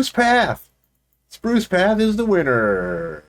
Spruce Path. Spruce Path is the winner.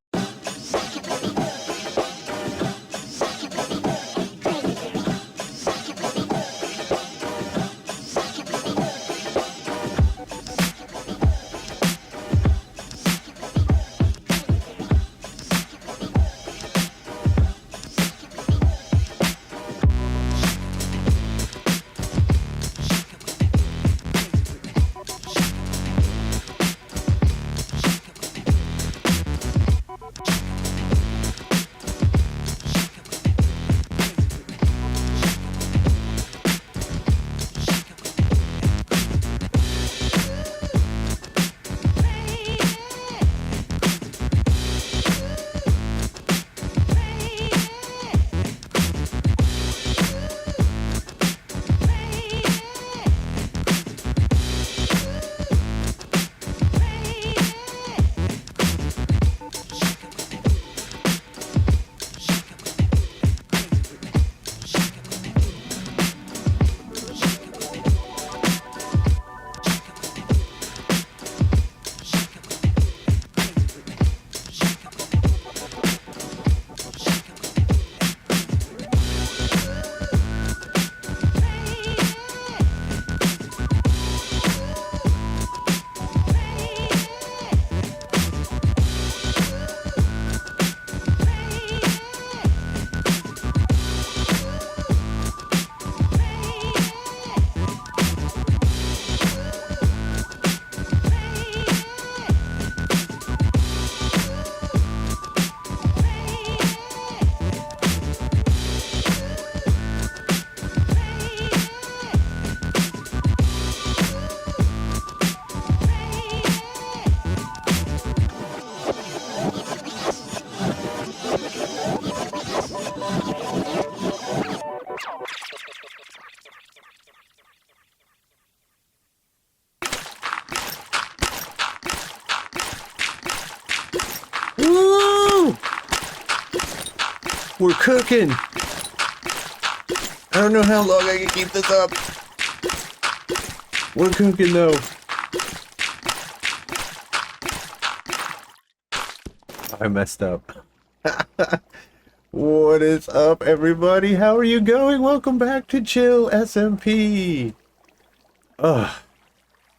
Woo! We're cooking. I don't know how long I can keep this up. We're cooking though. I messed up. What is up, everybody? How are you going? Welcome back to Chill SMP.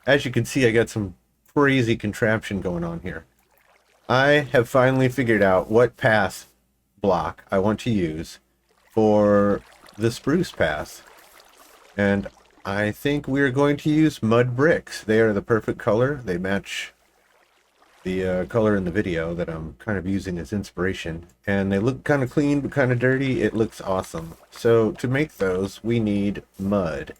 As you can see, I got some crazy contraption going on here. I have finally figured out what path block I want to use for the spruce path. And I think we're going to use mud bricks. They are the perfect color. They match the color in the video that I'm kind of using as inspiration. And they look kind of clean but kind of dirty. It looks awesome. So to make those, we need mud.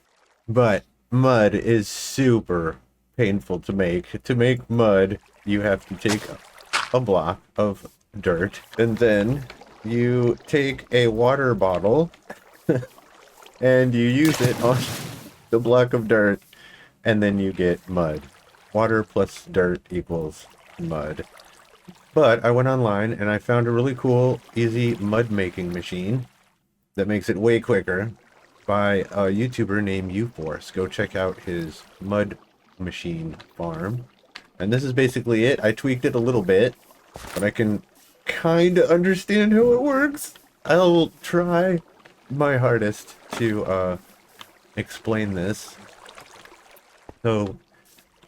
But mud is super painful to make. To make mud, you have to take a block of dirt, and then you take a water bottle and you use it on the block of dirt, and then you get mud. Water plus dirt equals mud. But I went online and I found a really cool, easy mud making machine that makes it way quicker by a YouTuber named UForce. Go check out his mud machine farm. And this is basically it. I tweaked it a little bit, but I can kind of understand how it works. I'll try my hardest to explain this. So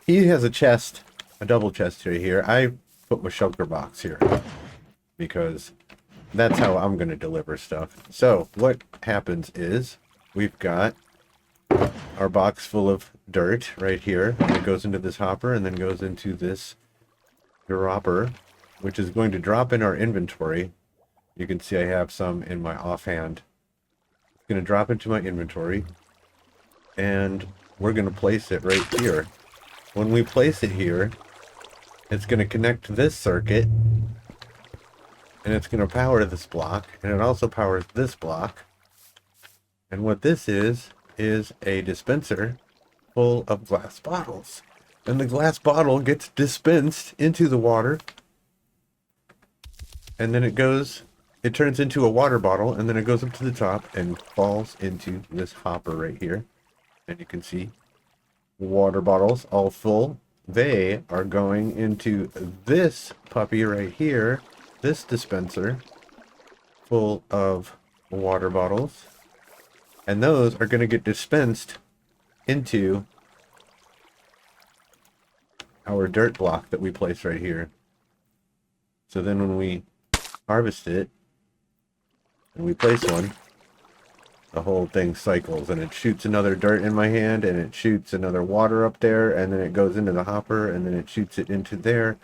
he has a chest, a double chest right here. I put my shulker box here because that's how I'm going to deliver stuff. So what happens is we've got our box full of dirt right here. It goes into this hopper and then goes into this dropper, which is going to drop in our inventory. You can see I have some in my offhand. It's going to drop into my inventory, and we're going to place it right here. When we place it here, it's going to connect to this circuit, and it's going to power this block, and it also powers this block. And what this is a dispenser full of glass bottles. And the glass bottle gets dispensed into the water, and then it turns into a water bottle, and then it goes up to the top and falls into this hopper right here. And you can see water bottles all full. they are going into this puppy right here, this dispenser full of water bottles. And those are going to get dispensed into our dirt block that we place right here. So then when we harvest it and we place one, the whole thing cycles and it shoots another dirt in my hand and it shoots another water up there and then it goes into the hopper and then it shoots it into there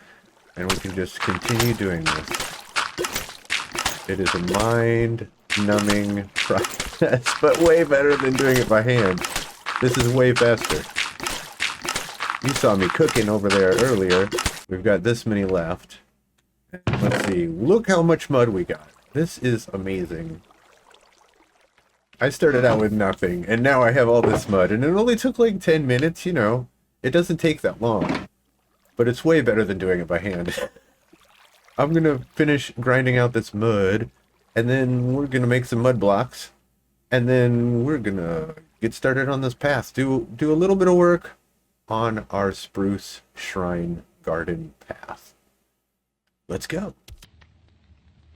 and we can just continue doing this. It is a mind-numbing process, but way better than doing it by hand. This is way faster. You saw me cooking over there earlier. We've got this many left. Let's see. Look how much mud we got. This is amazing. I started out with nothing, and now I have all this mud, and it only took like 10 minutes, you know. It doesn't take that long. But it's way better than doing it by hand. I'm gonna finish grinding out this mud, and then we're gonna make some mud blocks, and then we're gonna get started on this path. Do a little bit of work on our spruce shrine garden path. Let's go.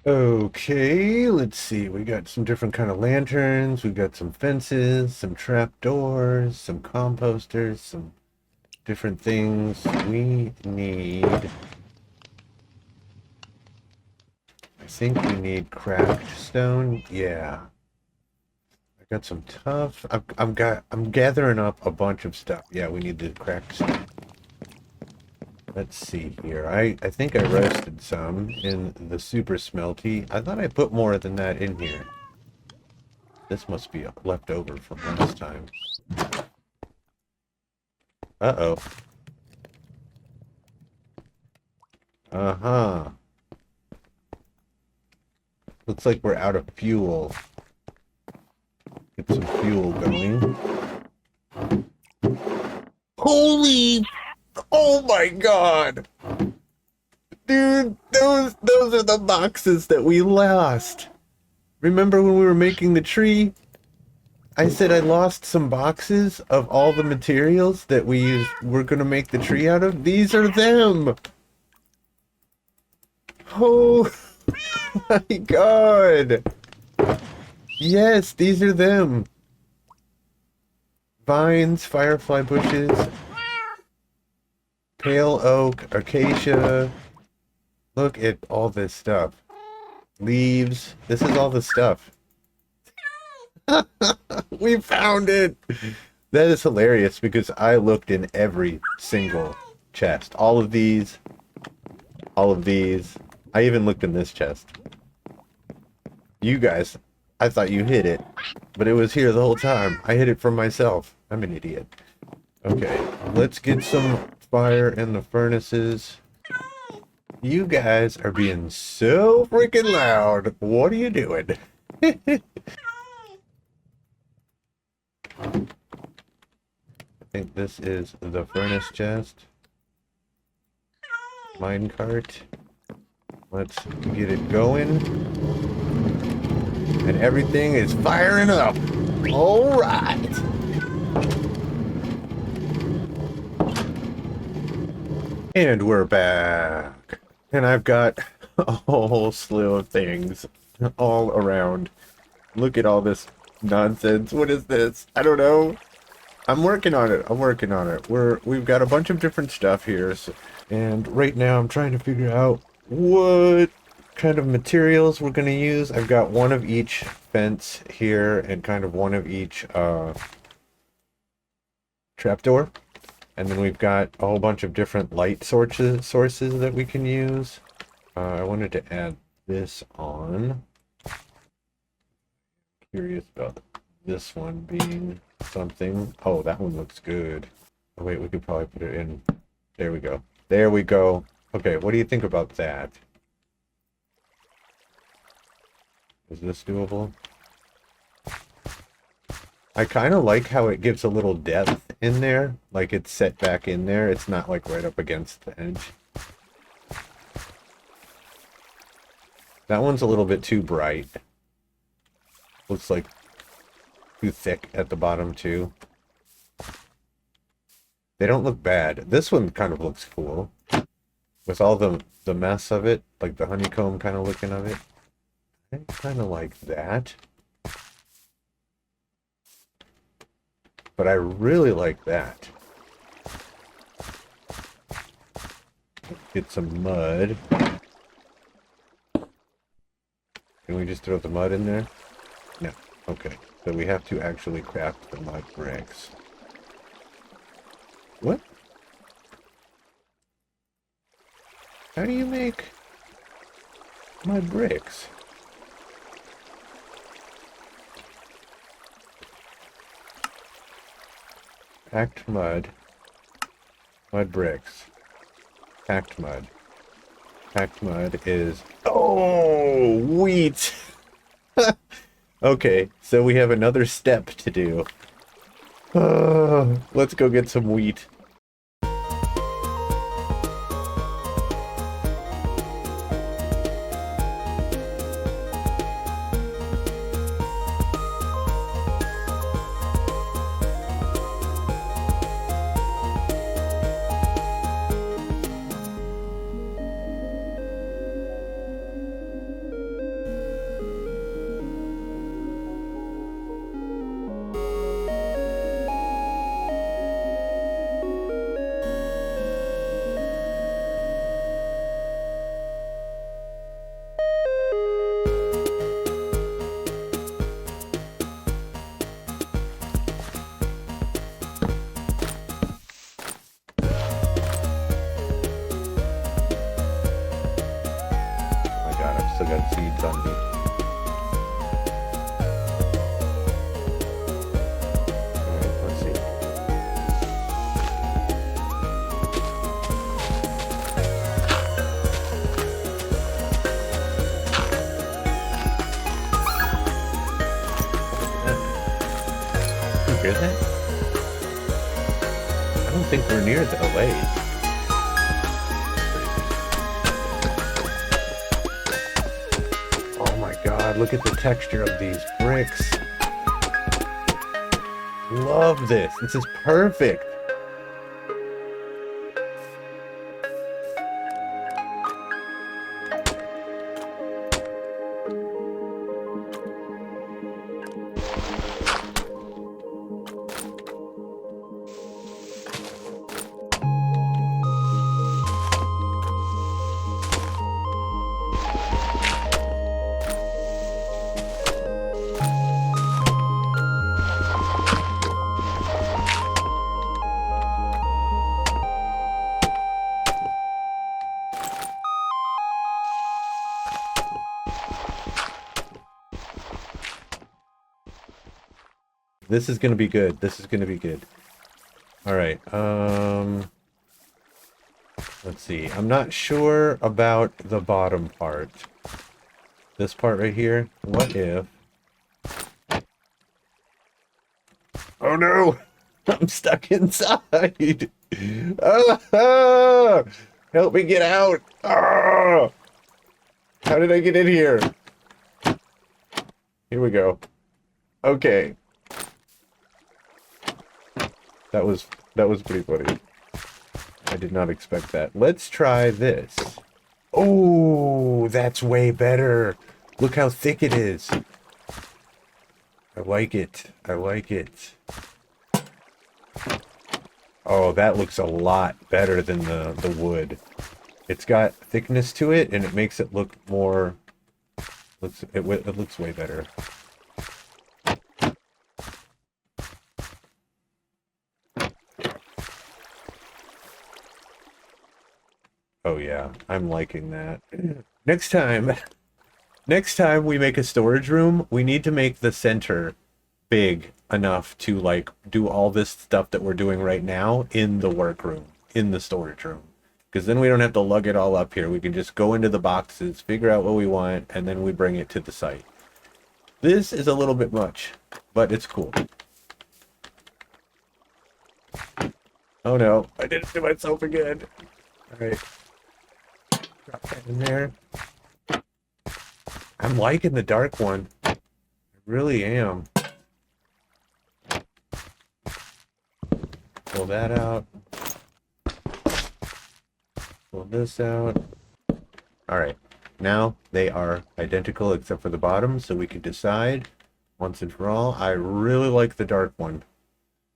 Okay, let's see. We got some different kind of lanterns. We've got some fences, some trapdoors, some composters, some different things. We need... I think we need cracked stone. Yeah. I got some tough. I'm gathering up a bunch of stuff. Yeah, we need the cracked stone. Let's see here. I think I roasted some in the super smelty. I thought I put more than that in here. This must be left over from last time. Uh-oh. Uh-huh. Looks like we're out of fuel. Get some fuel going. Holy... Oh my god! Dude, those are the boxes that we lost. Remember when we were making the tree? I said I lost some boxes of all the materials that we're gonna make the tree out of? These are them! Oh my god! Yes, these are them. Vines, firefly bushes, pale oak, acacia. Look at all this stuff. Leaves. This is all the stuff. We found it! That is hilarious because I looked in every single chest. All of these. All of these. I even looked in this chest. You guys, I thought you hid it. But it was here the whole time. I hid it from myself. I'm an idiot. Okay, let's get some fire in the furnaces. You guys are being so freaking loud. What are you doing? I think this is the furnace chest. Minecart. Let's get it going. And everything is firing up. All right. And we're back. And I've got a whole slew of things all around. Look at all this nonsense. What is this? I don't know. I'm working on it. I'm working on it. We've got a bunch of different stuff here. And right now I'm trying to figure out what kind of materials we're going to use. I've got one of each fence here and kind of one of each trapdoor. And then we've got a whole bunch of different light sources that we can use. I wanted to add this on. Curious about this one being something. Oh, that one looks good. Oh, wait, we could probably put it in. There we go. There we go. Okay, what do you think about that? Is this doable? I kind of like how it gives a little depth in there. Like it's set back in there. It's not like right up against the edge. That one's a little bit too bright. Looks like too thick at the bottom too. They don't look bad. This one kind of looks cool. With all the mess of it, like the honeycomb kind of looking of it. I kind of like that. But I really like that. Get some mud. Can we just throw the mud in there? No. Okay. So we have to actually craft the mud bricks. What? How do you make mud bricks? Packed mud. Mud bricks. Packed mud. Packed mud is... Oh! Wheat! Okay, so we have another step to do. Let's go get some wheat. Still got seeds on me. Alright, let's see. You hear that? I don't think we're near the LA. God, look at the texture of these bricks. Love this. This is perfect. This is gonna be good. This is gonna be good. Alright, let's see. I'm not sure about the bottom part. This part right here. What if... Oh no! I'm stuck inside! Ah! Help me get out! Ah! How did I get in here? Here we go. Okay. That was pretty funny. I did not expect that. Let's try this. Oh, that's way better. Look how thick it is. I like it. I like it. Oh, that looks a lot better than the wood. It's got thickness to it, and it makes it look more... It looks way better. Oh yeah, I'm liking that. Next time we make a storage room, we need to make the center big enough to like do all this stuff that we're doing right now in the workroom, in the storage room. Because then we don't have to lug it all up here. We can just go into the boxes, figure out what we want, and then we bring it to the site. This is a little bit much, but it's cool. Oh no, I did it to myself again. Alright. Drop that in there. I'm liking the dark one. I really am. Pull that out. this out. Alright, now they are identical except for the bottom, so we can decide once and for all. I really like the dark one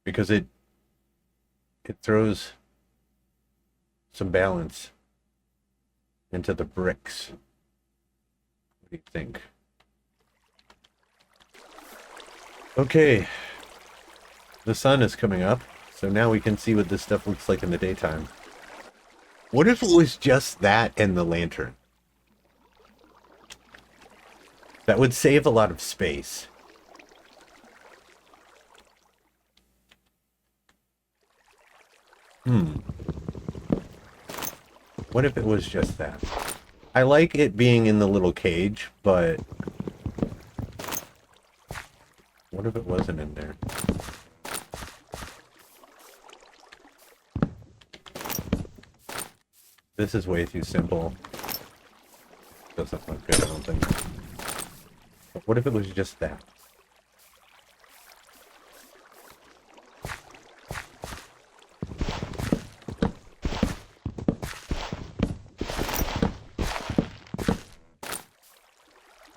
because it throws some balance into the bricks. What do you think? Okay, the sun is coming up, so now we can see what this stuff looks like in the daytime. What if it was just that and the lantern? That would save a lot of space. What if it was just that? I like it being in the little cage, but what if it wasn't in there? This is way too simple. Doesn't look good, I don't think. But what if it was just that?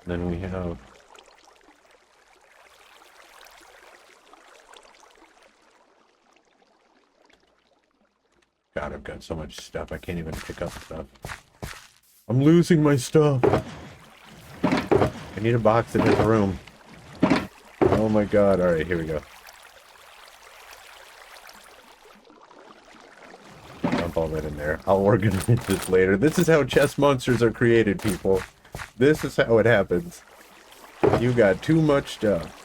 Then we have God, I've got so much stuff I can't even pick up stuff. I'm losing my stuff. I need a box that has room. Oh my god, alright, here we go. Dump all that in there. I'll organize this later. This is how chest monsters are created, people. This is how it happens. You got too much stuff.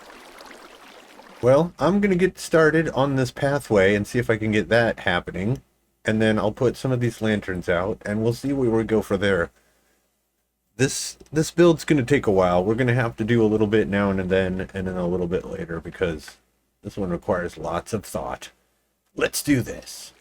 Well, I'm gonna get started on this pathway and see if I can get that happening. And then I'll put some of these lanterns out, and we'll see where we go from there. This build's gonna take a while. We're gonna have to do a little bit now and then a little bit later, because this one requires lots of thought. Let's do this.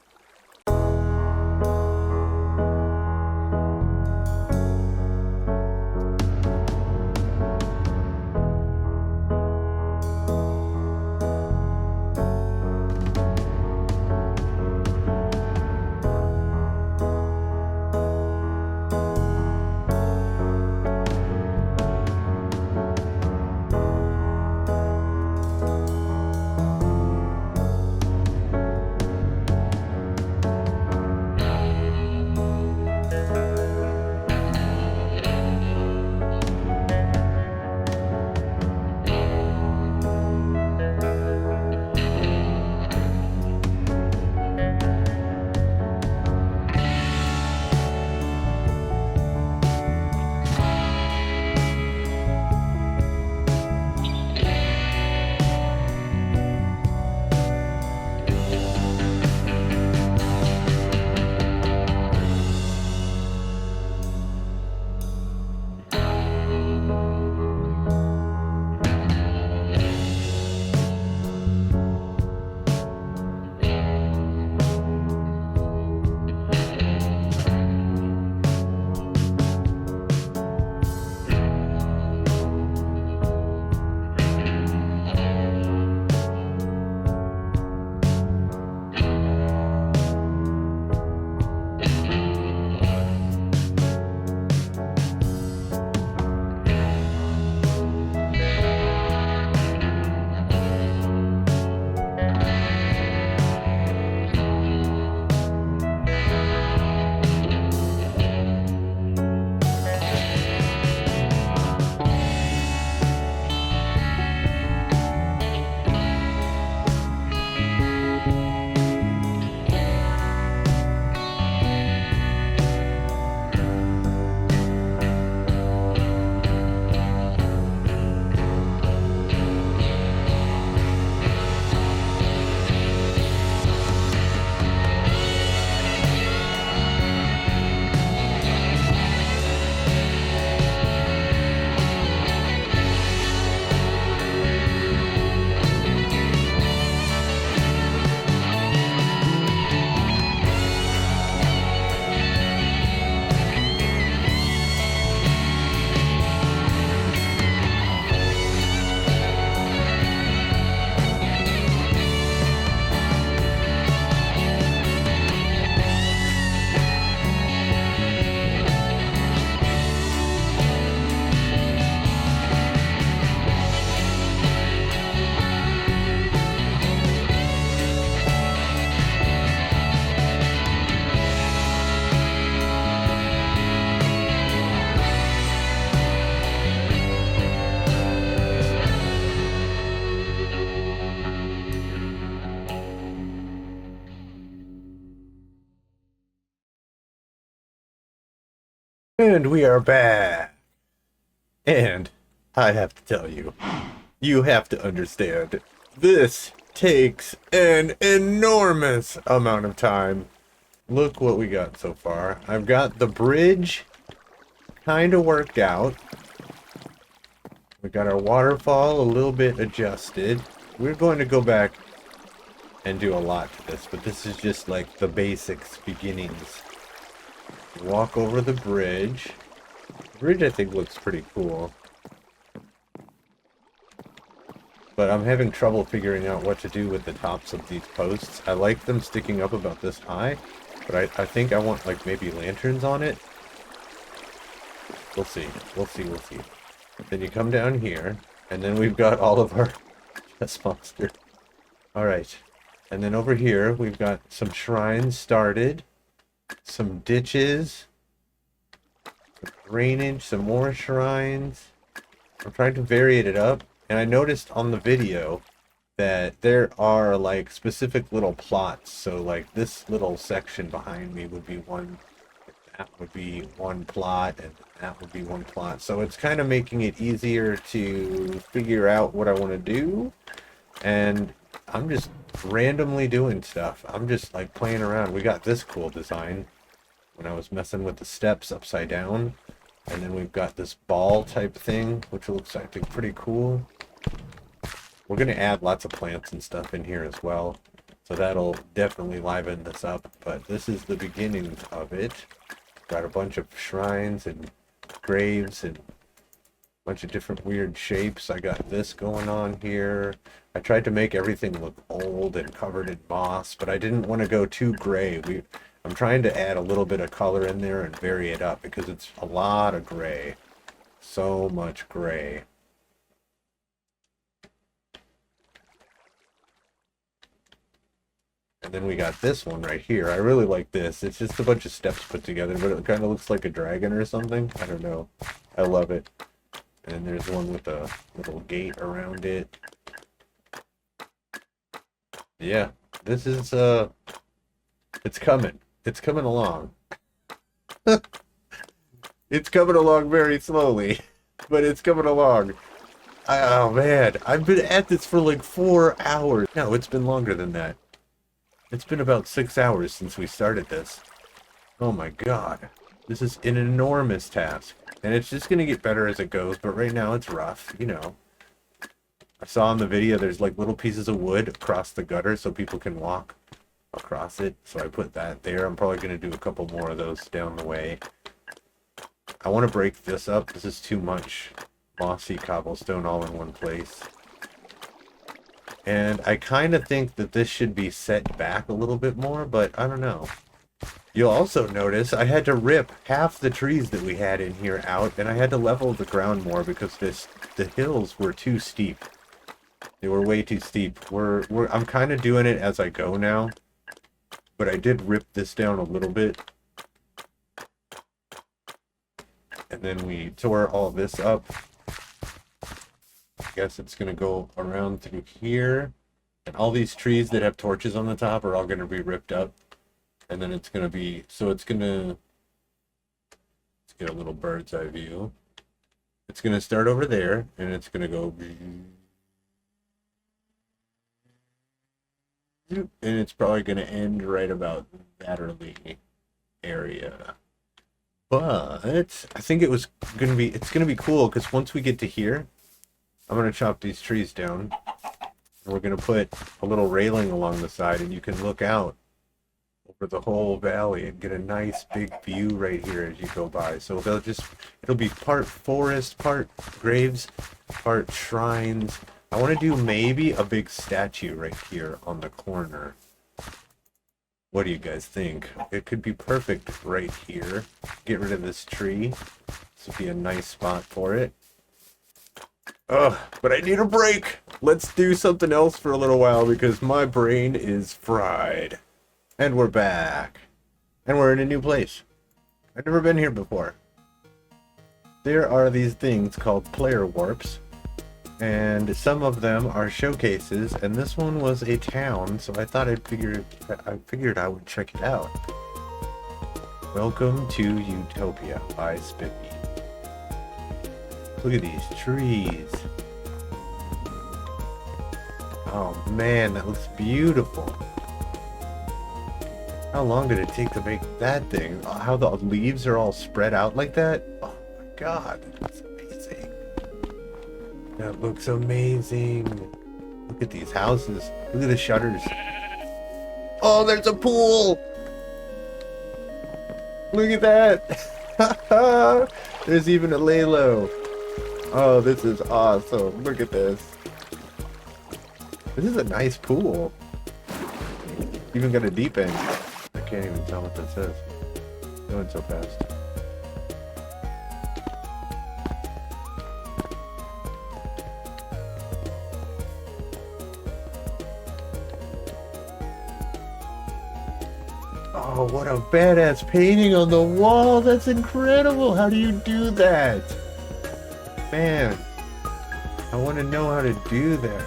And we are back. And I have to tell you, you have to understand, this takes an enormous amount of time. Look what we got so far. I've got the bridge kind of worked out. We got our waterfall a little bit adjusted. We're going to go back and do a lot to this, but this is just like the basics, beginnings. Walk over the bridge. The bridge, I think, looks pretty cool. But I'm having trouble figuring out what to do with the tops of these posts. I like them sticking up about this high, but I think I want, like, maybe lanterns on it. We'll see. We'll see. We'll see. Then you come down here, and then we've got all of our chest monster. Alright. And then over here, we've got some shrines started. Some ditches. Some drainage. Some more shrines. I'm trying to vary it up. And I noticed on the video that there are, like, specific little plots. So, like, this little section behind me would be one, that would be one plot, and that would be one plot. So it's kind of making it easier to figure out what I want to do. And I'm just randomly doing stuff. I'm just, like, playing around. We got this cool design when I was messing with the steps upside down. And then we've got this ball type thing, which looks, I think, pretty cool. We're going to add lots of plants and stuff in here as well. So that'll definitely liven this up. But this is the beginning of it. Got a bunch of shrines and graves and a bunch of different weird shapes. I got this going on here. I tried to make everything look old and covered in moss, but I didn't want to go too gray. I'm trying to add a little bit of color in there and vary it up because it's a lot of gray. So much gray. And then we got this one right here. I really like this. It's just a bunch of steps put together, but it kind of looks like a dragon or something. I don't know. I love it. And there's one with a little gate around it. Yeah, this is, it's coming. It's coming along. It's coming along very slowly, but it's coming along. Oh, man. I've been at this for like 4 hours. No, it's been longer than that. It's been about 6 hours since we started this. Oh my god. This is an enormous task. And it's just going to get better as it goes, but right now it's rough, you know. I saw in the video there's like little pieces of wood across the gutter so people can walk across it. So I put that there. I'm probably going to do a couple more of those down the way. I want to break this up. This is too much mossy cobblestone all in one place. And I kind of think that this should be set back a little bit more, but I don't know. You'll also notice I had to rip half the trees that we had in here out, and I had to level the ground more because the hills were too steep. They were way too steep. I'm kind of doing it as I go now, but I did rip this down a little bit. And then we tore all this up. I guess it's going to go around through here. And all these trees that have torches on the top are all going to be ripped up. And then it's going to be, so it's going to, let's get a little bird's eye view. It's going to start over there, and it's going to go, and it's probably going to end right about that early area. But I think it's going to be cool because once we get to here, I'm going to chop these trees down. And we're going to put a little railing along the side, and you can look out over the whole valley and get a nice big view right here as you go by. So it'll be part forest, part graves, part shrines. I want to do maybe a big statue right here on the corner. What do you guys think? It could be perfect right here. Get rid of this tree. This would be a nice spot for it. Ugh, but I need a break. Let's do something else for a little while because my brain is fried. And we're back. And we're in a new place. I've never been here before. There are these things called player warps. And some of them are showcases, and this one was a town, so I thought I figured I would check it out. Welcome to Utopia by Spippy. Look at these trees. Oh man, that looks beautiful. How long did it take to make that thing? How the leaves are all spread out like that? Oh my god, that's amazing. That looks amazing. Look at these houses. Look at the shutters. Oh, there's a pool! Look at that! There's even a lay-low. Oh, this is awesome. Look at this. This is a nice pool. Even got a deep end. I can't even tell what that says. It's going so fast. Oh, what a badass painting on the wall. That's incredible. How do you do that? Man, I want to know how to do that.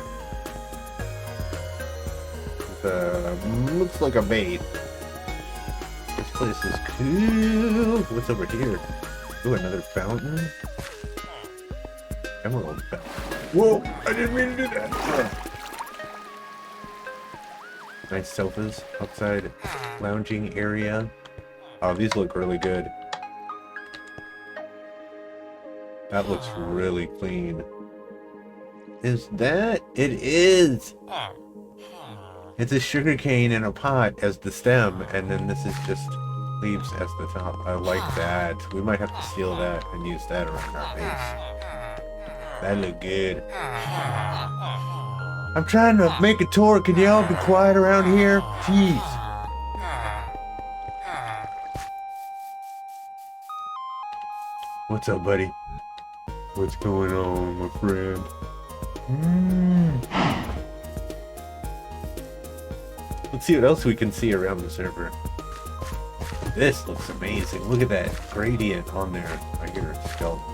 Looks like a bait. This place is cool. What's over here? Ooh, another fountain. Emerald fountain. Whoa! I didn't mean to do that. Nice sofas outside, lounging area. Oh, these look really good. That looks really clean. Is that? It is! It's a sugar cane in a pot as the stem, and then this is just leaves as the top. I like that. We might have to steal that and use that around our base. That look good. I'm trying to make a tour. Can y'all be quiet around here? Jeez. What's up, buddy? What's going on, my friend? Let's see what else we can see around the server. This looks amazing. Look at that gradient on there. I hear a skeleton.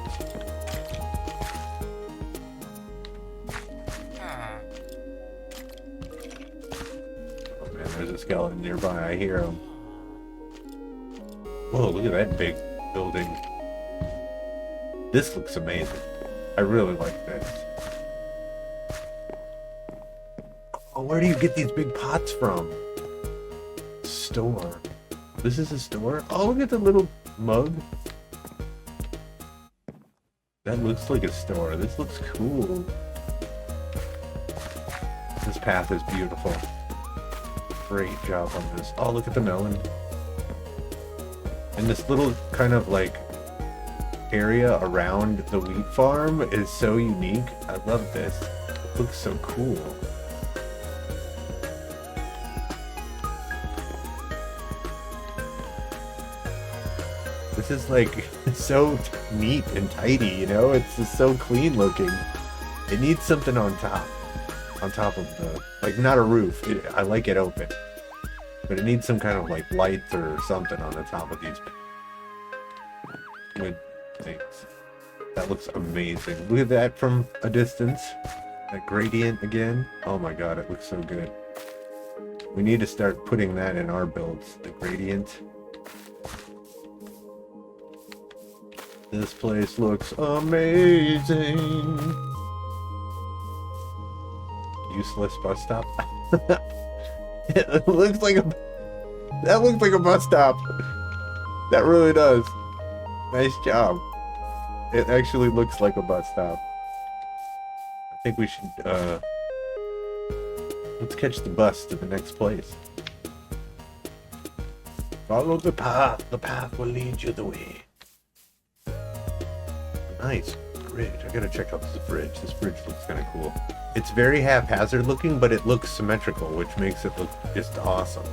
Oh man, there's a skeleton nearby. I hear him. Whoa, look at that big building. This looks amazing. I really like this. Oh, where do you get these big pots from? Store. This is a store? Oh, look at the little mug. That looks like a store. This looks cool. This path is beautiful. Great job on this. Oh, look at the melon. And this little kind of like area around the wheat farm is so unique. I love this. It looks so cool. This is like so neat and tidy, you know? It's just so clean looking. It needs something on top. On top of the, like not a roof. I like it open. But it needs some kind of like lights or something on the top of these wood things. That looks amazing. Look at that from a distance. That gradient again. Oh my god, it looks so good. We need to start putting that in our builds. The gradient. This place looks amazing. Useless bus stop. It looks like a. That looks like a bus stop. That really does. Nice job. It actually looks like a bus stop. I think we should. Let's catch the bus to the next place. Follow the path. The path will lead you the way. Nice bridge. I gotta check out this bridge. This bridge looks kind of cool. It's very haphazard looking, but it looks symmetrical, which makes it look just awesome.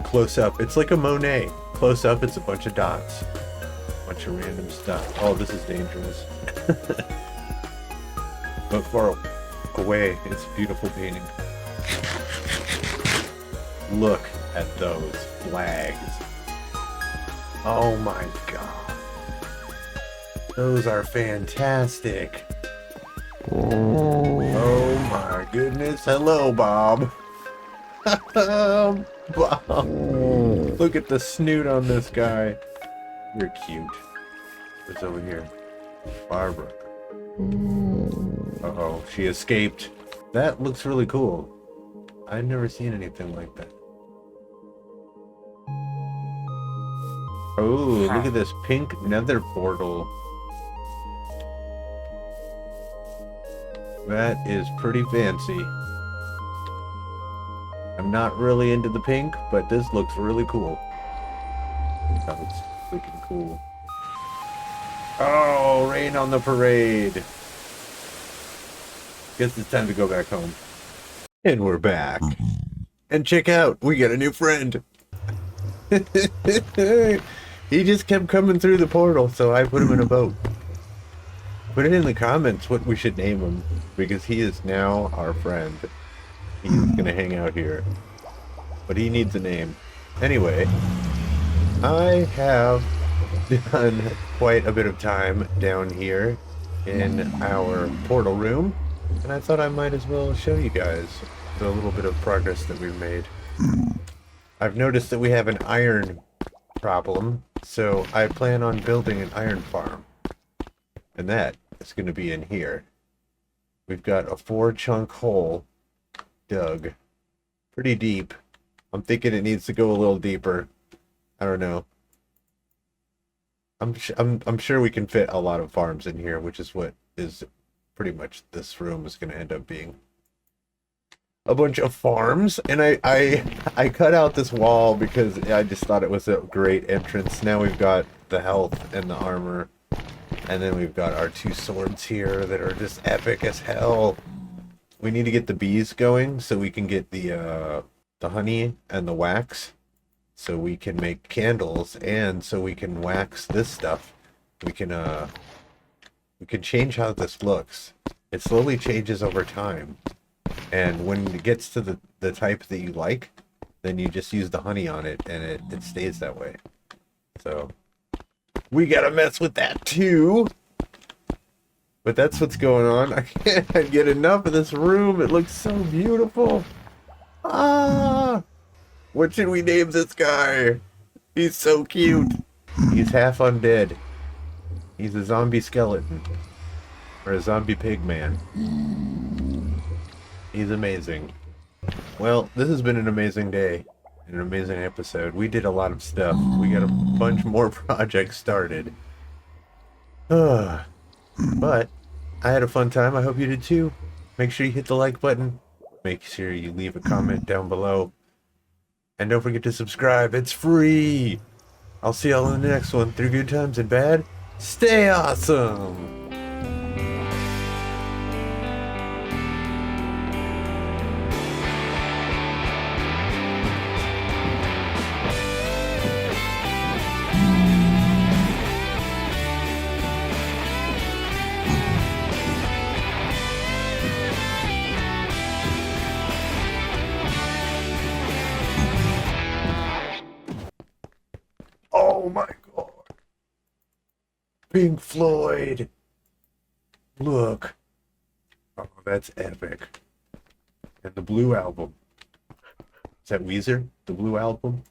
Close up, it's like a Monet. Close up, it's a bunch of dots. A bunch of random stuff. Oh, this is dangerous. But far away, it's a beautiful painting. Look at those flags. Oh my god. Those are fantastic. Oh my goodness. Hello, Bob. Wow. Look at the snoot on this guy. You're cute. What's over here? Barbara. Uh-oh, she escaped. That looks really cool. I've never seen anything like that. Oh, look at this pink nether portal. That is pretty fancy. I'm not really into the pink, but this looks really cool. That looks freaking cool. Oh, rain on the parade. Guess it's time to go back home. And we're back. And check out, we got a new friend. He just kept coming through the portal, so I put him in a boat. Put it in the comments what we should name him, because he is now our friend. He's gonna hang out here. But he needs a name. Anyway, I have done quite a bit of time down here in our portal room, and I thought I might as well show you guys the little bit of progress that we've made. I've noticed that we have an iron problem, so I plan on building an iron farm. And that is going to be in here. We've got a 4-chunk hole dug pretty deep. I'm thinking it needs to go a little deeper. I don't know. I'm sure we can fit a lot of farms in here, which is what is pretty much this room is going to end up being. A bunch of farms, and I cut out this wall because I just thought it was a great entrance. Now we've got the health and the armor, and then we've got our 2 swords here that are just epic as hell. We need to get the bees going so we can get the honey and the wax, so we can make candles, and so we can wax this stuff. We can change how this looks. It slowly changes over time. And when it gets to the type that you like, then you just use the honey on it, and it stays that way. So, we gotta mess with that too! But that's what's going on. I can't get enough of this room. It looks so beautiful. Ah! What should we name this guy? He's so cute. He's half undead. He's a zombie skeleton. Or a zombie pig man. He's amazing. Well, this has been an amazing day. An amazing episode. We did a lot of stuff. We got a bunch more projects started. But I had a fun time. I hope you did too. Make sure you hit the like button. Make sure you leave a comment down below. And don't forget to subscribe. It's free. I'll see y'all in the next one. Through good times and bad, stay awesome. Oh my god. Pink Floyd. Look. Oh, that's epic. And the Blue Album. Is that Weezer? The Blue Album?